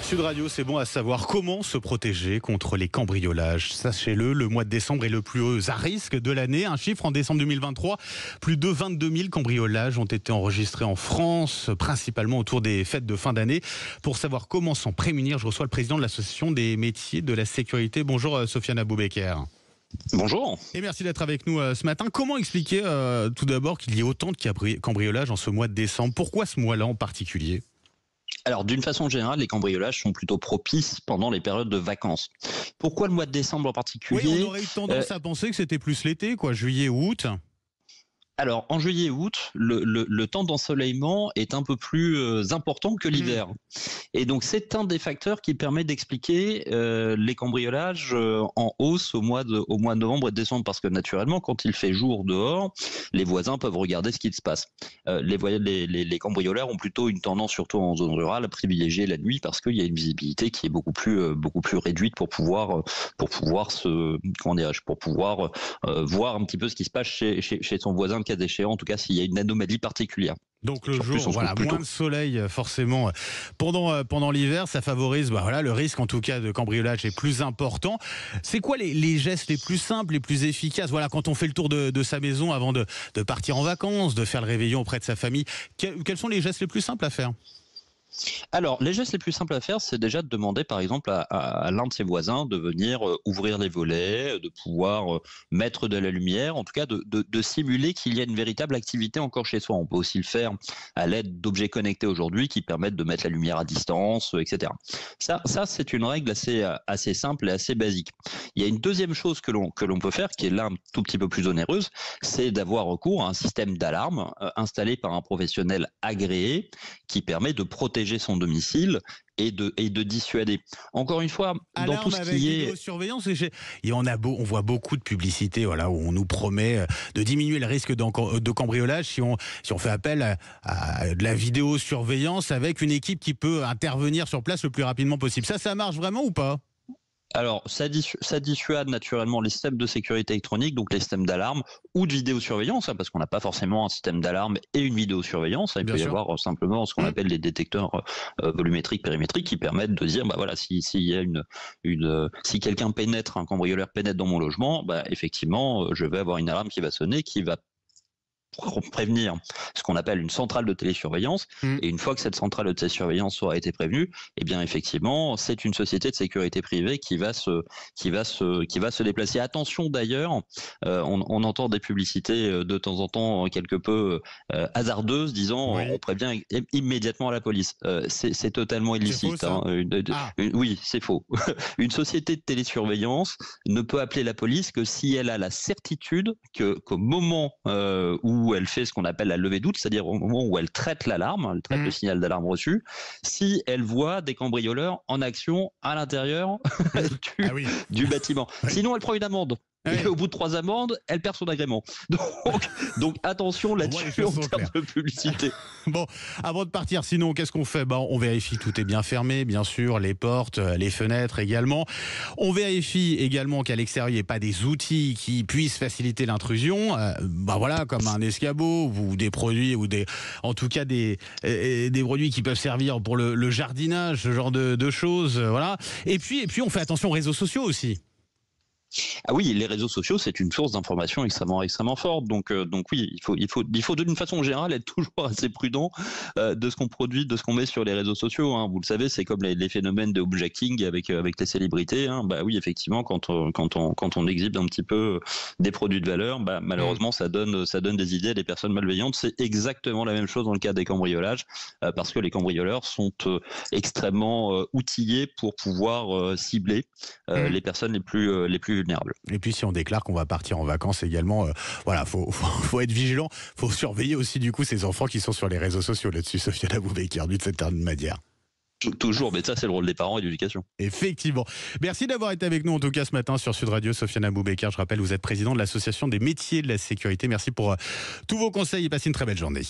Sud Radio, c'est bon à savoir comment se protéger contre les cambriolages. Sachez-le, le mois de décembre est le plus à risque de l'année. Un chiffre en décembre 2023, plus de 22 000 cambriolages ont été enregistrés en France, principalement autour des fêtes de fin d'année. Pour savoir comment s'en prémunir, je reçois le président de l'association des métiers de la sécurité. Bonjour Sofiane Aboubeker. Bonjour. Et merci d'être avec nous ce matin. Comment expliquer tout d'abord qu'il y ait autant de cambriolages en ce mois de décembre? Pourquoi ce mois-là en particulier? Alors, d'une façon générale, les cambriolages sont plutôt propices pendant les périodes de vacances. Pourquoi le mois de décembre en particulier? Oui, on aurait eu tendance à penser que c'était plus l'été, juillet ou août. Alors, en juillet et août, le temps d'ensoleillement est un peu plus important que l'hiver. Et donc, c'est un des facteurs qui permet d'expliquer les cambriolages en hausse au mois de novembre et de décembre. Parce que naturellement, quand il fait jour dehors, les voisins peuvent regarder ce qui se passe. Les cambrioleurs ont plutôt une tendance, surtout en zone rurale, à privilégier la nuit parce qu'il y a une visibilité qui est beaucoup plus réduite pour pouvoir voir un petit peu ce qui se passe chez son voisin, cas échéant, en tout cas s'il y a une anomalie particulière. Donc le jour, moins de soleil forcément pendant l'hiver, ça favorise le risque en tout cas de cambriolage est plus important. C'est quoi les gestes les plus simples, les plus efficaces? Quand on fait le tour de sa maison avant de partir en vacances, de faire le réveillon auprès de sa famille, quels sont les gestes les plus simples à faire? Alors, les gestes les plus simples à faire, c'est déjà de demander, par exemple, à l'un de ses voisins de venir ouvrir les volets, de pouvoir mettre de la lumière, en tout cas de simuler qu'il y a une véritable activité encore chez soi. On peut aussi le faire à l'aide d'objets connectés aujourd'hui qui permettent de mettre la lumière à distance, etc. Ça c'est une règle assez simple et assez basique. Il y a une deuxième chose que l'on peut faire, qui est là un tout petit peu plus onéreuse, c'est d'avoir recours à un système d'alarme installé par un professionnel agréé qui permet de protéger son domicile et de dissuader. Encore une fois, dans tout ce qui est vidéosurveillance, on voit beaucoup de publicités où on nous promet de diminuer le risque de cambriolage si on fait appel à de la vidéosurveillance avec une équipe qui peut intervenir sur place le plus rapidement possible. Ça marche vraiment ou pas? Alors, ça dissuade naturellement les systèmes de sécurité électronique, donc les systèmes d'alarme ou de vidéosurveillance, parce qu'on n'a pas forcément un système d'alarme et une vidéosurveillance. Il peut y avoir simplement ce qu'on appelle les détecteurs volumétriques, périmétriques, qui permettent de dire, si quelqu'un pénètre, un cambrioleur pénètre dans mon logement, effectivement, je vais avoir une alarme qui va sonner, qui va prévenir ce qu'on appelle une centrale de télésurveillance. Et une fois que cette centrale de télésurveillance aura été prévenue, effectivement, c'est une société de sécurité privée qui va se déplacer. Attention d'ailleurs, on entend des publicités de temps en temps quelque peu hasardeuses disant on prévient immédiatement la police. C'est totalement illicite. Oui, c'est faux. Une société de télésurveillance ne peut appeler la police que si elle a la certitude qu'au moment où elle fait ce qu'on appelle la levée doute, c'est-à-dire au moment où elle traite l'alarme, elle traite le signal d'alarme reçu, si elle voit des cambrioleurs en action à l'intérieur du bâtiment. Sinon, elle prend une amende. Et au bout de 3 amendes, elle perd son agrément. Donc attention là-dessus en termes de publicité. Bon, avant de partir, sinon, qu'est-ce qu'on fait? On vérifie que tout est bien fermé, bien sûr, les portes, les fenêtres également. On vérifie également qu'à l'extérieur, il n'y ait pas des outils qui puissent faciliter l'intrusion. Comme un escabeau ou des produits, en tout cas des produits qui peuvent servir pour le jardinage, ce genre de choses. Et puis, on fait attention aux réseaux sociaux aussi. Ah oui, les réseaux sociaux, c'est une source d'information extrêmement forte. Donc oui, il faut d'une façon générale être toujours assez prudent de ce qu'on produit, de ce qu'on met sur les réseaux sociaux. Vous le savez, c'est comme les phénomènes de objecting avec les célébrités. Oui, effectivement, quand on exhibe un petit peu des produits de valeur, malheureusement, ça donne des idées à des personnes malveillantes. C'est exactement la même chose dans le cas des cambriolages, parce que les cambrioleurs sont extrêmement outillés pour pouvoir cibler les personnes les plus vulnérables. Et puis si on déclare qu'on va partir en vacances également, faut être vigilant, faut surveiller aussi du coup ces enfants qui sont sur les réseaux sociaux là-dessus, Sofiane Aboubeker, de cette manière. Toujours, mais ça c'est le rôle des parents et de l'éducation. Effectivement. Merci d'avoir été avec nous en tout cas ce matin sur Sud Radio, Sofiane Aboubeker. Je rappelle, vous êtes président de l'association des métiers de la sécurité. Merci pour tous vos conseils et passez une très belle journée.